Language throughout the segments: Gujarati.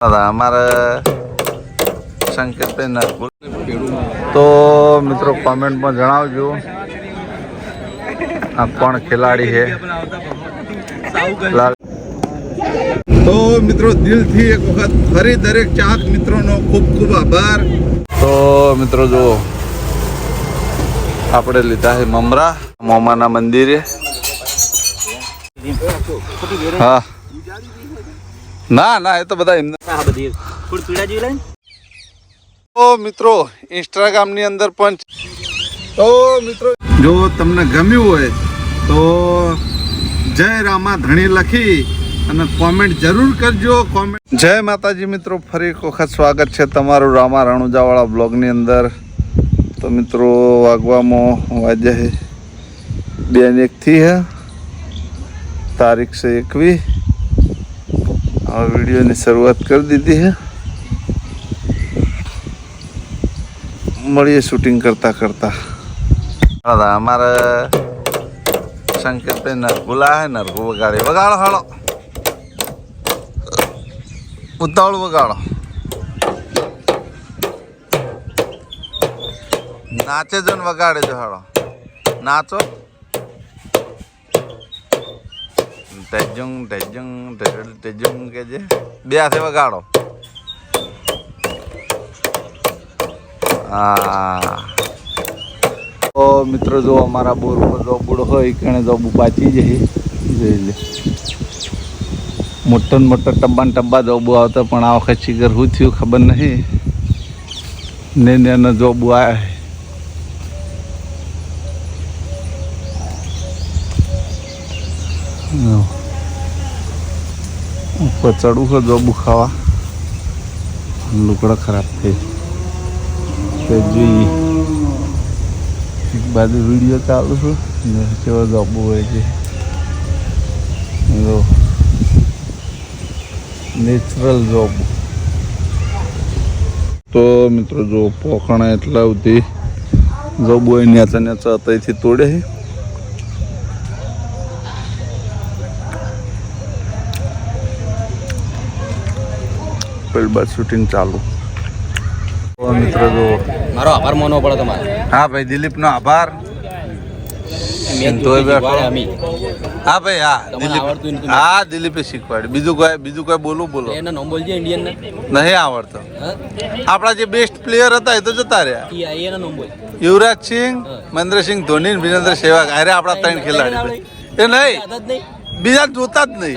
हमारे संकेत तो मित्रों कमेंट में जणावजो आ कौन खिलाड़ी है। तो मित्रों दिल थी एक वक्त फरी दरेक चाहक मित्रों नो खूब खूब आभार। तो मित्रों जो आपने लीधा है ममरा मोमाना मंदिर है। हाँ ना ना ये तो बता तो मित्रों इंस्टाग्राम ની અંદર પણ તો મિત્રો જો તમને ગમ્યું હોય તો જય રામા ધણી લખી અને કોમેન્ટ જરૂર કરજો। કોમેન્ટ જય માતાજી મિત્રો ફરી એક વખત સ્વાગત છે તમારું રામા રણુજાવાળા બ્લોગ ની અંદર। તો મિત્રો વાગવામાં વાજ્યા છે 2:01 थी है तारीख से 21 और वीडियो ने शुरुआत कर दी थी है। મળીએ શૂટિંગ કરતા કરતા। हमारे संकेत पे नरगुला है नरगु वगाड़े वगाड़ो हाड़ो उतावड़ वगाड़ो नाचे जो वगाड़े जो हाड़ो नाचो टेजुंग टेजुंग टेजुंग के जे बे हाथे वगाड़ो। तो मित्रों जो अमारा बोर पर जोबुड़ हो कणे जोबू पाची जाए मोटन मोटा टब्बा टब्बा जोबू आता पण आ वखत शिगर हूँ थी खबर नहीं ने न जोबू आया है। ऊपर चढ़ू हो जोबू खावा लुकड़ा खराब थे जी एक बाजू वीडियो चालू है केवा जोबू है नेचरल जोबू। तो मित्रों जो पोखणा एटला होती जोबू है न्याचा न्याचा अतयथी तोड़े है। पहली बार शूटिंग चालू। तो मित्रों जो मारो आभार मानवो पड़े तुम्हारे। हाँ भाई दिलीप नो आभार। हाँ भाई हाँ दिलीप हाँ दिलीपे शिकवाड़ी बीजू कोई बोलो बोलो एना नाम बोलजे इंडियन ने नहीं आवड़तो। आपड़ा जे बेस्ट प्लेयर था ये तो जता रहा की एना नाम बोल युवराज सिंह महेंद्र सिंह धोनी वीरेंद्र सहवाग अरे आपड़ा तीन खिलाड़ी ए नहीं बीजा जोता ज नहीं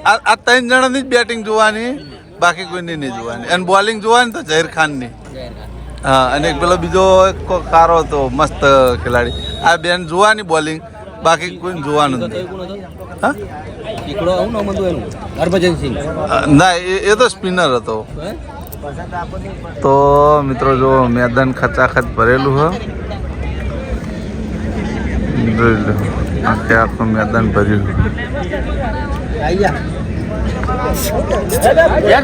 आ तीन जणानी बैटिंग जोवानी बाकी कोई नहीं जोवानी एंड बॉलिंग जोवानी तो जहीर खान नी। हाँ अने एक पेलो बीजो एक कारो तो मस्त खिलाड़ी आ बेन जोवानी बॉलिंग बाकी कोई जोवानुं नहीं। हाँ इकड़ो आउं नाम હતું એનું હરભજન સિંહ ના એ તો સ્પિનર હતો। तो मित्रों जो मैदान खचाखच भरेलू है आखे आखो मैदान भर्યું।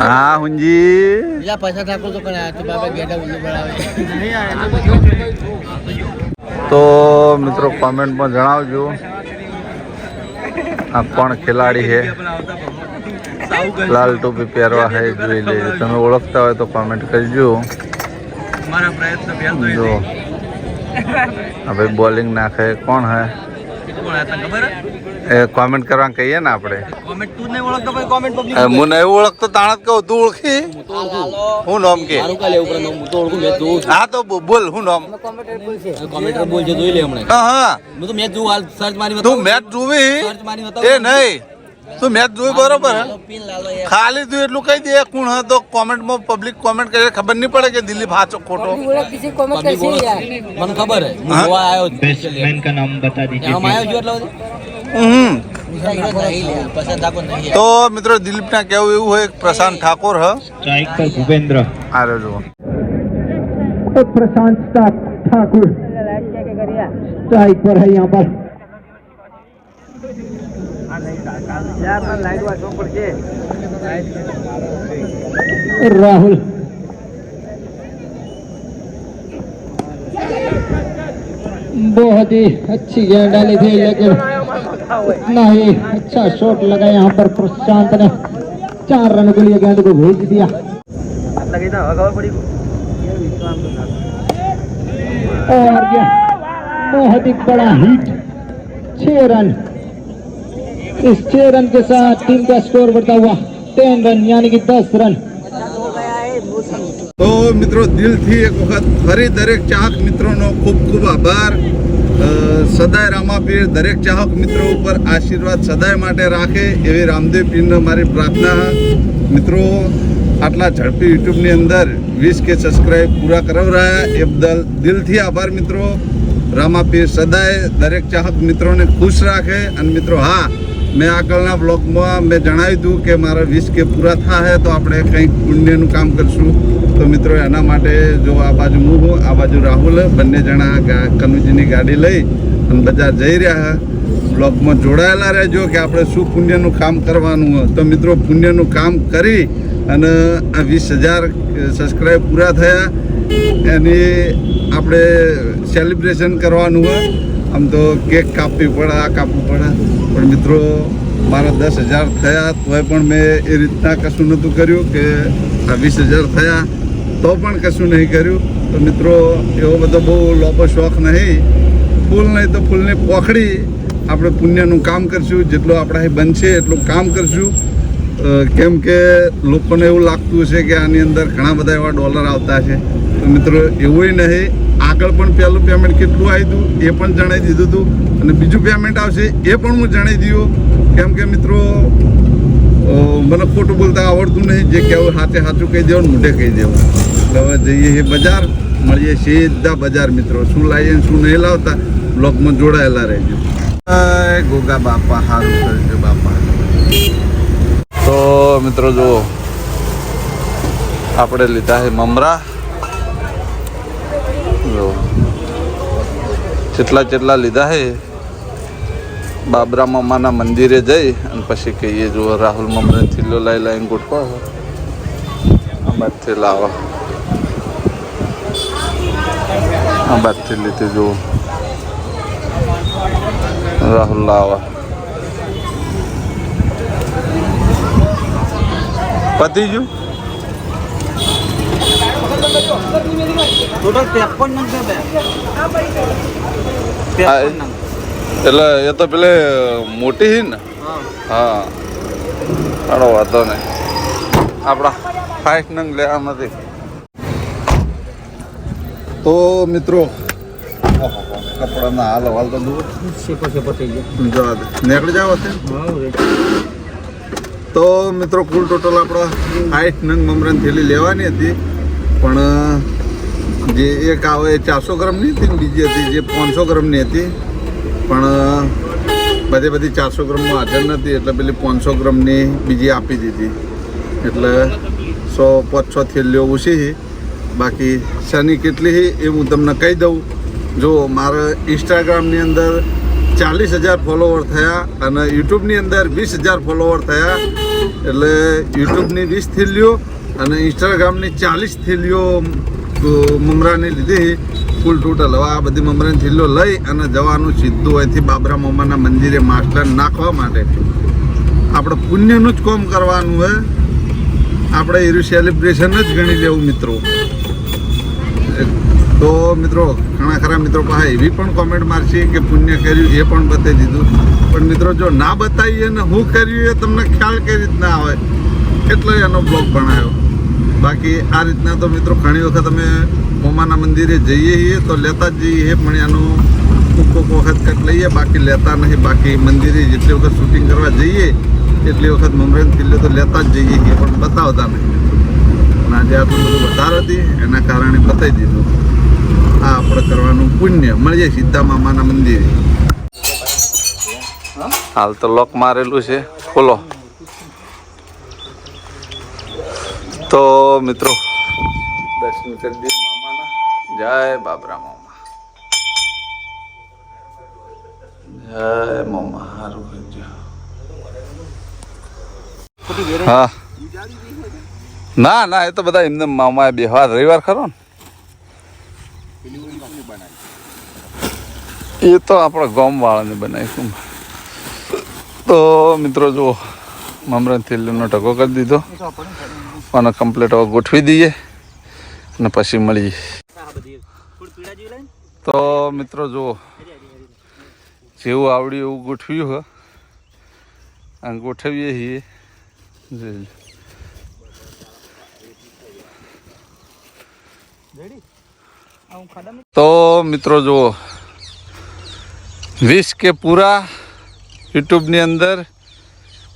हाँ हुंजी બીજા પૈસા ઠાકોર તો કણે તો બાબા ગેડા ઉલ્લુ બનાવે। तो मित्रों कमेंट में जणावजो आ कौन खिलाड़ी है। लाल टोपी पहरवा है જોઈ લેજો તમે ઓળખતા હોય તો કમેન્ટ કરજો। हमारा प्रयत्न जो अबे बॉलिंग नाखे कौन है कौन है खबर है कमेंट करवा कहिए ना आपड़े कमेंट तू नहीं ओळखतो भाई कमेंट पब्लिक मु नहीं ओळखतो ताणत कहू तू ओळखी હું નામ કે મારું કાલે ઉપર નામ તો ઓળખું મે તું હા તો બોલ હું નામ કમેન્ટર બોલજે જોઈ લે હમણે હા હા હું તો મેચ જોઉં હાલ સર્ચ મારી તું મેચ જોવી સર્ચ મારી બતાવ એ નહીં તું મેચ જોઈ બરોબર ખાલી તું એટલું કહી દે કોણ હે તો કોમેન્ટ માં પબ્લિક કોમેન્ટ કરે ખબર નહીં પડે કે દિલીપ હાચો ખોટો મને ખબર है હું જોવા આવ્યો बैट्समैन का नाम बता दीजिए। हम आयो जो એટલે तो मित्रों दिलीप ना कहूँ એવું है प्रशांत ठाकुर है स्ट्राइक पर भूपेंद्र आ रहे जो प्रशांत ठाकुर स्ट्राइक पर है यहाँ पर। राहुल बहुत ही अच्छी गेंद डाली थी लेकिन उतना ही अच्छा शॉट लगा यहाँ पर प्रशांत ने। 4 रन के लिए गेंद को भेज दिया और यह बहुत ही बड़ा हिट 6 रन इस 6 रन के साथ टीम का स्कोर बढ़ता हुआ 10 रन यानी कि 10 रन તો મિત્રો દિલથી એક વખત ફરી દરેક ચાહક મિત્રોનો ખૂબ ખૂબ આભાર સદાય રામાપીર દરેક ચાહક મિત્રો ઉપર આશીર્વાદ સદાય માટે રાખે એવી રામદેવ પીરને મારી પ્રાર્થના મિત્રો આટલા ઝડપી યુટ્યુબની અંદર 20K સબસ્ક્રાઈબ પૂરા કરાવરાયા એ બદલ દિલથી આભાર મિત્રો રામાપીર સદાય દરેક ચાહક મિત્રોને ખુશ રાખે અને મિત્રો હા મેં આગળના બ્લોગમાં મેં જણાવ્યું હતું કે મારા 20K પૂરા થાય તો આપણે કંઈક પુણ્યનું કામ કરશું તો મિત્રો એના માટે જો આ બાજુ હું આ બાજુ રાહુલ બંને જણા કનુજીની ગાડી લઈ અને બજાર જઈ રહ્યા બ્લોગમાં જોડાયેલા રહેજો કે આપણે શું પુણ્યનું કામ કરવાનું હોય તો મિત્રો પુણ્યનું કામ કરી અને આ 20,000 સબસ્ક્રાઈબ પૂરા થયા એની આપણે સેલિબ્રેશન કરવાનું હોય આમ તો કેક કાપવી પડે આ કાપવું પડે પણ મિત્રો મારા 10,000 થયા તોય પણ મેં એ રીતના કશું નહોતું કર્યું કે આ 20,000 થયા તો પણ કશું નહીં કર્યું તો મિત્રો એવો બધો બહુ લોભો શોખ નહીં ફૂલ નહીં તો ફૂલની પોખડી આપણે પુણ્યનું કામ કરશું જેટલું આપણાથી બનશે એટલું કામ કરશું કેમ કે લોકોને એવું લાગતું હશે કે આની અંદર ઘણા બધા એવા ડોલર આવતા છે તો મિત્રો એવું નહીં આગળ પણ પહેલું પેમેન્ટ કેટલું આવ્યું હતું એ પણ જણાવી દીધું હતું અને બીજું પેમેન્ટ આવશે એ પણ હું જણાવી દીધું કેમ કે મિત્રો મને ખોટું બોલતા આવડતું નહીં જે કહેવું હાથે સાચું કહી દેવું મોઢે કહી દેવું એટલે હવે જઈએ એ બજાર મળીએ સીધા બજાર મિત્રો શું લાવીએ શું નહીં લાવતા બ્લોગમાં જોડાયેલા રહેજો ગોગા બાપા સારું કરજો બાપા તો મિત્રો જો આપણે લીધા છે મમરા જો જેટલા લીધા છે બાબરા મામાના મંદિરે જઈ અને પછી કહીએ જો રાહુલ મમરા થેલો લાવીને ગોઠવો આ બાદથી લાવો આ બાદથી લીધે જો રાહુલ લાવા પતી ગયું ટોટલ 53 નંગ છે એટલે એ તો પેલે મોટી છે ને હા સારો વાંધો નહીં આપણા 5 નંગ લેવા નથી તો મિત્રો કપડાના હાલ હાલ તો દૂર નીકળી જાવ તો મિત્રો કુલ ટોટલ આપણા 60 નંગ મમરાની થેલી લેવાની હતી પણ જે એક આવે એ 400 ગ્રામની હતી ને બીજી હતી જે 500 ગ્રામની હતી પણ બધી 400 ગ્રામમાં હાજર નથી એટલે પેલી 500 ગ્રામની બીજી આપી દીધી એટલે 100-500 થેલીઓ ઓછી બાકી શની કેટલી એ હું તમને કહી દઉં જો મારા ઇન્સ્ટાગ્રામની અંદર 40,000 ફોલોવર થયા અને યુટ્યુબની અંદર 20,000 ફોલોવર થયા એટલે યુટ્યુબની 20 થેલીઓ અને ઇન્સ્ટાગ્રામની 40 થેલીઓ મમરાની લીધી કુલ ટોટલ હવે આ બધી મમરાની થેલીઓ લઈ અને જવાનું સીધું અહીંથી બાબરા મામાના મંદિરે માછલા નાખવા માટે આપણે પુણ્યનું જ કામ કરવાનું હોય આપણે એનું સેલિબ્રેશન જ ગણી લેવું મિત્રો તો મિત્રો ઘણા ખરા મિત્રો પાસે એવી પણ કોમેન્ટ મારશે કે પુણ્ય કર્યું એ પણ બતાવી દીધું પણ મિત્રો જો ના બતાવીએ ને હું કર્યું એ તમને ખ્યાલ કઈ રીતના આવે એટલે એનો બ્લોગ બનાવ્યો બાકી આ રીતના તો મિત્રો ઘણી વખત અમે મોમાના મંદિરે જઈએ છીએ તો લેતા જ જઈએ પણ એનું કોક વખત કંઈક લઈએ બાકી લેતા નહીં બાકી મંદિરે જેટલી વખત શૂટિંગ કરવા જઈએ એટલી વખત મમરાની થેલીઓ તો લેતા જ જઈએ છીએ પણ બતાવતા નહીં અને આજે આટલું બધું વધારે હતી એના કારણે બતાવી દીધું આ આપણે કરવાનું પુણ્ય મળીએ સીધા મામાના મંદિરે હાલ તો લોક મારેલું છે ખોલો તો મિત્રો દર્શન કરી દઈએ મામાના જય બાબરા મામા જય મામા સારું કરજો હા ના એ તો બધા એમને મામા બેહવાર રવિવાર ખરો ને એ તો આપણા ગામ વાળાને બનાવીશું તો મિત્રો જુઓ મમરા થેલીનો ઢગો કરી દીધો અને કમ્પ્લીટ હવે ગોઠવી દઈએ અને પછી મળીએ. તો મિત્રો જુઓ, જેવું આવડ્યું એવું ગોઠવ્યું હે અને ગોઠવીએ છીએ. તો મિત્રો જુઓ, 20K પૂરા યુટ્યુબની અંદર,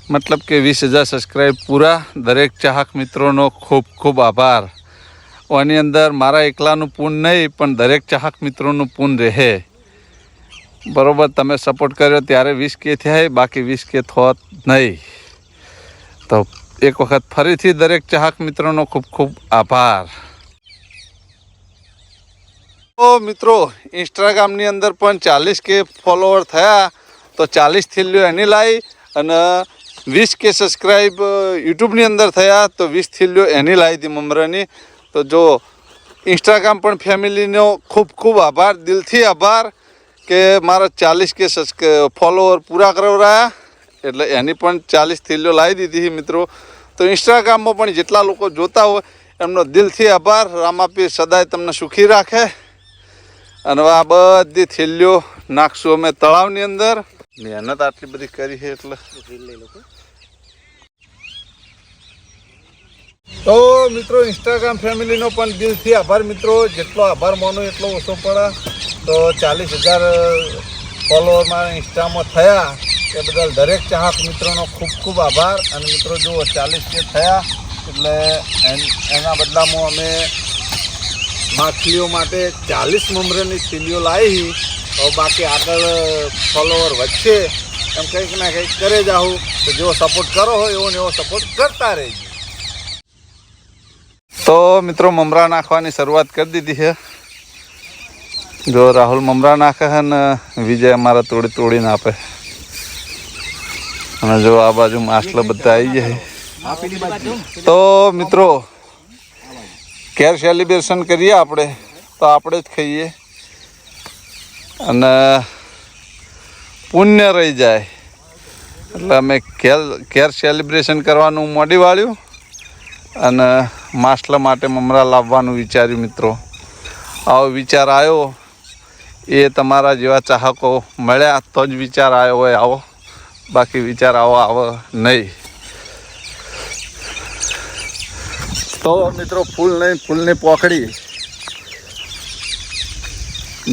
મતલબ કે 20,000 સબસ્ક્રાઈબ પૂરા. દરેક ચાહક મિત્રોનો ખૂબ ખૂબ આભાર. આની અંદર મારા એકલાનું પૂન નહીં, પણ દરેક ચાહક મિત્રોનું પૂન રહે. બરાબર, તમે સપોર્ટ કર્યો ત્યારે 20K થયા, બાકી 20K થોત નહીં. તો એક વખત ફરીથી દરેક ચાહક મિત્રોનો ખૂબ ખૂબ આભાર. તો મિત્રો, ઇન્સ્ટાગ્રામની અંદર પણ 40K ફોલોવર થયા, તો 40 થેલીઓ એની લાવી અને 20K સબસ્ક્રાઈબ યુટ્યુબની અંદર થયા, તો 20 થેલીઓ એની લાવી હતી મમરાની. તો જો ઇન્સ્ટાગ્રામ પણ ફેમિલીનો ખૂબ ખૂબ આભાર, દિલથી આભાર કે મારા 40K ફોલોવર પૂરા કરાવ્યા, એટલે એની પણ 40 થેલીઓ લાવી દીધી મિત્રો. તો ઇન્સ્ટાગ્રામમાં પણ જેટલા લોકો જોતા હોય એમનો દિલથી આભાર. રામાપીર સદાય તમને સુખી રાખે. અને આ બધી થેલીઓ નાખશું અમે તળાવની અંદર. મહેનત આટલી બધી કરી છે એટલે. તો મિત્રો, ઇન્સ્ટાગ્રામ ફેમિલીનો પણ દિલથી આભાર મિત્રો. જેટલો આભાર માનો એટલો ઓછો પડે. તો 40,000 ફોલોવરમાં ઇન્સ્ટામાં થયા એ બદલ દરેક ચાહક મિત્રોનો ખૂબ ખૂબ આભાર. અને મિત્રો જુઓ, 40K થયા એટલે એના બદલામાં અમે માછલીઓ માટે 40 મમરાની થેલીઓ લાવી. હવે બાકી આગળ ફોલોવર વધશે એમ કંઈક ના કંઈક કરે જાઉં. તો જેવો સપોર્ટ કરો હોય એવો ને એવો સપોર્ટ કરતા રહેજો. તો મિત્રો, મમરા નાખવાની શરૂઆત કરી દીધી છે. જો રાહુલ મમરા નાખે છે ને વિજય અમારા તોડીને આપે. અને જો આ બાજુ માછલા બધા આવી જાય. તો મિત્રો, કેર સેલિબ્રેશન કરીએ આપણે, તો આપણે જ ખાઈએ અને પુણ્ય રહી જાય. એટલે અમે કેર સેલિબ્રેશન કરવાનું મોડી વાળ્યું અને માછલા માટે મમરા લાવવાનું વિચાર્યું મિત્રો. આવો વિચાર આવ્યો, એ તમારા જેવા ચાહકો મળ્યા તો જ વિચાર આવ્યો હોય આવો, બાકી વિચાર આવો આવે નહીં. તો મિત્રો, ફૂલની પોખડી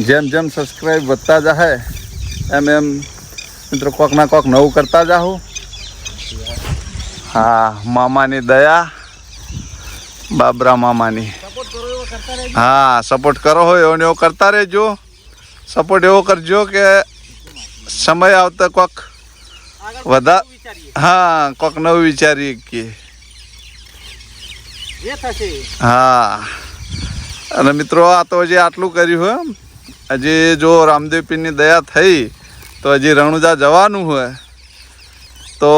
જેમ જેમ સબસ્ક્રાઈબ વધતા જાય એમ એમ મિત્રો કોક ના કોક નવું કરતા જાઉં. હા, મામાની દયા, બાબરા મામાની. હા, સપોર્ટ કરો હોય એવો ને એવો કરતા રહેજો. સપોર્ટ એવો કરજો કે સમય આવતા કોક હા, કોક નવું વિચારીએ કે. હા, અને મિત્રો, આ તો હજી આટલું કર્યું હોય. હજી જો રામદેવ પીરની દયા થઈ તો હજી રણુજા જવાનું હોય. તો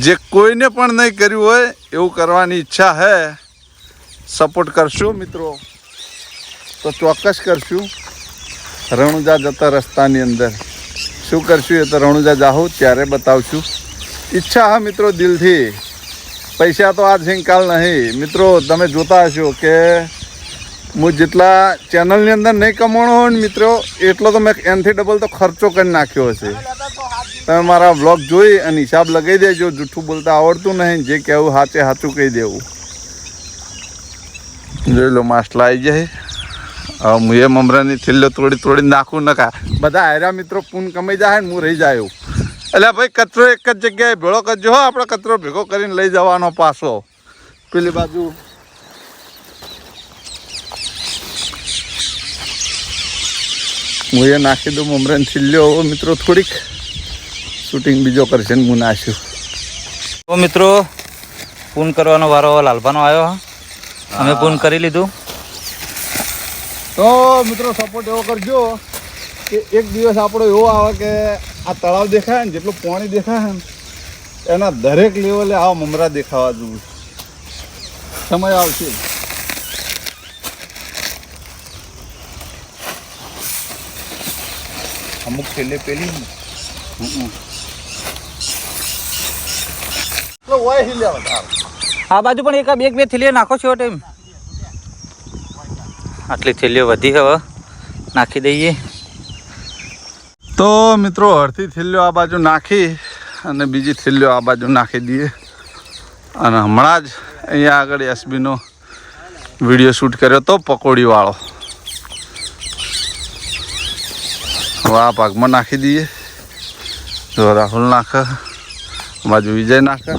જે કોઈને પણ નહીં કર્યું હોય એવું કરવાની ઈચ્છા હે, સપોર્ટ કરશો મિત્રો તો ચોક્કસ કરશું. રણુજા જતા રસ્તાની અંદર શું કરશું એ તો રણુજા જાઉં ત્યારે બતાવશું. ઈચ્છા હા મિત્રો દિલથી. પૈસા તો આજ કાલ નહીં મિત્રો. તમે જોતા હશો કે હું જેટલા ચેનલની અંદર નહીં કમાણો હોય ને મિત્રો, એટલો તો મેં એનાથી ડબલ તો ખર્ચો કરી નાખ્યો હશે. તમે મારા બ્લોગ જોઈ અને હિસાબ લગાવી દેજો. જૂઠું બોલતા આવડતું નહીં, જે કહેવું સાચે સાચું કહી દેવું. જોઈ લો, માછલા આવી જાય. હવે હું એ મમરાની થેલીઓ તોડી નાખું નકા. બધા હાર્યા મિત્રો પૂન કમાઈ જાય ને હું રહી જાય. એટલે ભાઈ, કચરો એક જ જગ્યાએ ભેળો કરજો હો. આપણે કચરો ભેગો કરીને લઈ જવાનો પાછો પેલી બાજુ. હું એ નાખી દઉં મમરાની થેલીઓ મિત્રો. થોડીક શૂટિંગ બીજો કરશે ને હું નાખ્યું. તો મિત્રો, પૂન કરવાનો વારો લાલભાનો આવ્યો. અમે પૂન કરી લીધું. તો મિત્રો, સપોર્ટ એવો કરજો કે એક દિવસ આપણો એવો આવે કે આ તળાવ દેખાય ને જેટલું પાણી દેખાય ને એના દરેક લેવલે આવા મમરા દેખાવા જોઈએ. સમય આવશે. અમુક છેલ્લે પેલી હોય હિલે વધારે. આ બાજુ પણ એક બે થેલીઓ નાખો છો ટાઈમ. આટલી થેલીઓ વધી હવે નાખી દઈએ. તો મિત્રો અડધી થેલીઓ આ બાજુ નાખી અને બીજી થેલીઓ આ બાજુ નાખી દઈએ. અને હમણાં જ અહીંયા આગળ એસબીનો વિડીયો શૂટ કર્યો તો પકોડીવાળો. હવે આ ભાગમાં નાખી દઈએ. જો રાહુલ નાખે, આ બાજુ વિજય નાખે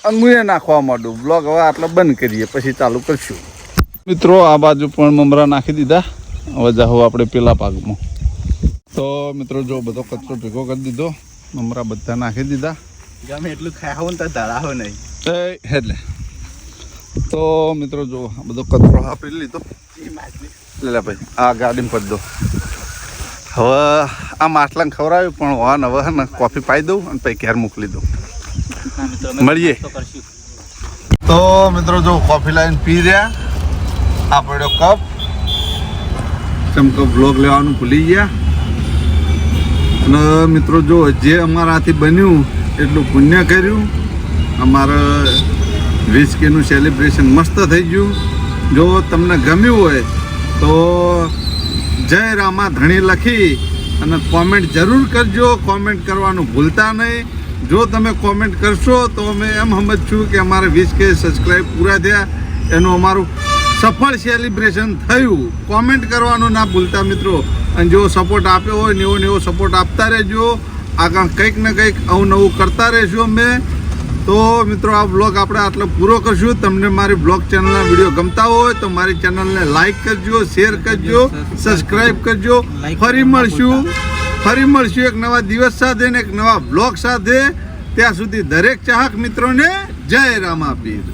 અને હું એ નાખવા માંડું. બ્લોગ હવે આટલો બંધ કરીએ પછી ચાલુ કરશું. મિત્રો આ બાજુ પણ મમરા નાખી દીધા. હવે જાઓ આપણે પેલા ભાગમાં. તો મિત્રો જો બધો કચરો ભેગો કરી દીધો, મમરા બધા નાખી દીધા. ગમે એટલું ખાવું ને તો ધરાવો નહીં. એટલે તો મિત્રો જો આ બધો કચરો આપી લીધો. લે ભાઈ આ ગાડીમાં પડી દો. હવે આ માટલાને ખવડાવ્યું પણ વાન હવે ને કોફી પાઈ દઉં અને પછી ઘેર મોકલી દઉં. મળીએ. તો મિત્રો જો કોફી લાવીને પી રહ્યા. આ પડ્યો કપ. ચમકો બ્લોગ લેવાનું ભૂલી ગયા. અને મિત્રો જો જે અમારાથી બન્યું એટલું પુણ્ય કર્યું. અમારે 20Kનું સેલિબ્રેશન મસ્ત થઈ ગયું. જો તમને ગમ્યું હોય તો જય રામા ધણી લખી અને કોમેન્ટ જરૂર કરજો. કોમેન્ટ કરવાનું ભૂલતા નહીં. જો તમે કોમેન્ટ કરશો તો અમે એમ સમજશું કે અમારે 20K સબસ્ક્રાઈબ પૂરા થયા, એનું અમારું સફળ સેલિબ્રેશન થયું. કોમેન્ટ કરવાનું ના ભૂલતા મિત્રો. અને જો સપોર્ટ આપ્યો હોય ને એવો સપોર્ટ આપતા રહેજો. આગળ કંઈક ને કંઈક અવનવું કરતા રહીશું અમે. તો મિત્રો આ બ્લોગ આપણે આટલો પૂરો કરશું. તમને મારી બ્લોગ ચેનલના વિડીયો ગમતા હોય તો મારી ચેનલને લાઈક કરજો, શેર કરજો, સબસ્ક્રાઈબ કરજો. ફરી મળશું એક નવા દિવસ સાથે ને એક નવા બ્લોગ સાથે. ત્યાં સુધી દરેક ચાહક મિત્રોને જય રામાપીર.